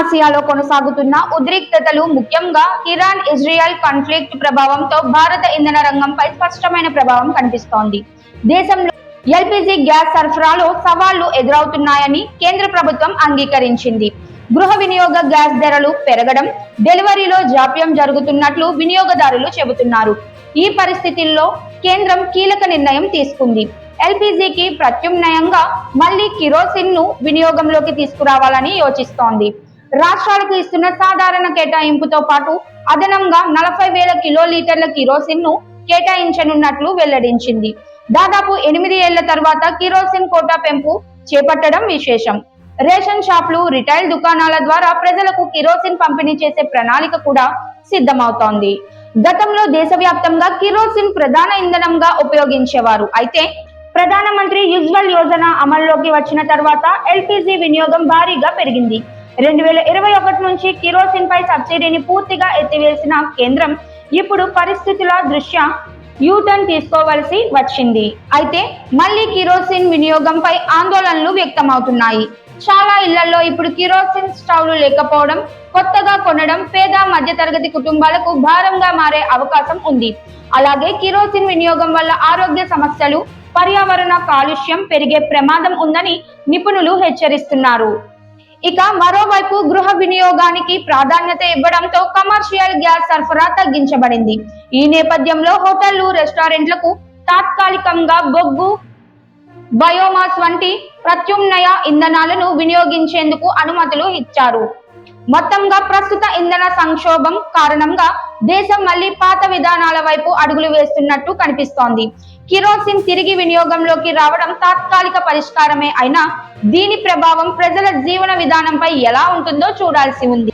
ఆసియాలో కొనసాగుతున్న ఉద్రిక్తతలు, ముఖ్యంగా ఇరాన్ ఇజ్రాయెల్ కాన్ఫ్లిక్ట్ ప్రభావంతో భారత ఇంధన రంగంపై స్పష్టమైన ప్రభావం కనిపిస్తోంది. దేశంలో ఎల్పీజీ గ్యాస్ సరఫరాలో సవాళ్లు ఎదురవుతున్నాయని కేంద్ర ప్రభుత్వం అంగీకరించింది. గృహ వినియోగ గ్యాస్ ధరలు పెరగడం, డెలివరీలో జాప్యం జరుగుతున్నట్లు వినియోగదారులు చెబుతున్నారు. ఈ పరిస్థితుల్లో కేంద్రం కీలక నిర్ణయం తీసుకుంది. ఎల్పీజీకి ప్రత్యామ్నాయంగా మళ్లీ కిరోసిన్ ను వినియోగంలోకి తీసుకురావాలని యోచిస్తోంది. రాష్ట్రాలకు ఇస్తున్న సాధారణ కేటాయింపుతో పాటు అదనంగా 40,000 కిలోలీటర్ల కిరోసిన్ ను కేటాయించనున్నట్లు వెల్లడించింది. దాదాపు 8 ఏళ్ల తర్వాత కిరోసిన్ కోటా పెంపు చేపట్టడం విశేషం. రేషన్ షాపులు, రిటైల్ దుకాణాల ద్వారా ప్రజలకు కిరోసిన్ పంపిణీ చేసే ప్రణాళిక కూడా సిద్ధమవుతోంది. గతంలో దేశవ్యాప్తంగా కిరోసిన్ ప్రధాన ఇంధనంగా ఉపయోగించేవారు. అయితే ప్రధానమంత్రి ఉజ్వల్ యోజన అమల్లోకి వచ్చిన తర్వాత ఎల్పీజీ వినియోగం భారీగా పెరిగింది. 2021 నుంచి కిరోసిన్ పై సబ్సిడీని పూర్తిగా ఎత్తివేసిన కేంద్రం ఇప్పుడు పరిస్థితుల దృష్ట్యా యూటర్న్ తీసుకోవాల్సి వచ్చింది. అయితే మళ్లీ కిరోసిన్ వినియోగంపై ఆందోళనలు వ్యక్తమవుతున్నాయి. చాలా ఇళ్లలో ఇప్పుడు కిరోసిన్ స్టవ్లు లేకపోవడం, కొత్తగా కొనడం పేద మధ్యతరగతి కుటుంబాలకు భారంగా మారే అవకాశం ఉంది. అలాగే కిరోసిన్ వినియోగం వల్ల ఆరోగ్య సమస్యలు, పర్యావరణ కాలుష్యం పెరిగే ప్రమాదం ఉందని నిపుణులు హెచ్చరిస్తున్నారు. ఇక మరోవైపు గృహ వినియోగానికి ప్రాధాన్యత ఇవ్వడంతో కమర్షియల్ గ్యాస్ సరఫరా తగ్గించబడింది. ఈ నేపథ్యంలో హోటళ్లు, రెస్టారెంట్లకు తాత్కాలికంగా బొగ్గు, బయోమాస్ వంటి ప్రత్యామ్నాయ ఇంధనాలను వినియోగించేందుకు అనుమతులు ఇచ్చారు. మొత్తంగా ప్రస్తుత ఇంధన సంక్షోభం కారణంగా దేశం మళ్లీ పాత విధానాల వైపు అడుగులు వేస్తున్నట్టు కనిపిస్తోంది. కిరోసిన్ తిరిగి వినియోగంలోకి రావడం తాత్కాలిక పరిష్కారమే అయినా దీని ప్రభావం ప్రజల జీవన విధానంపై ఎలా ఉంటుందో చూడాల్సి ఉంది.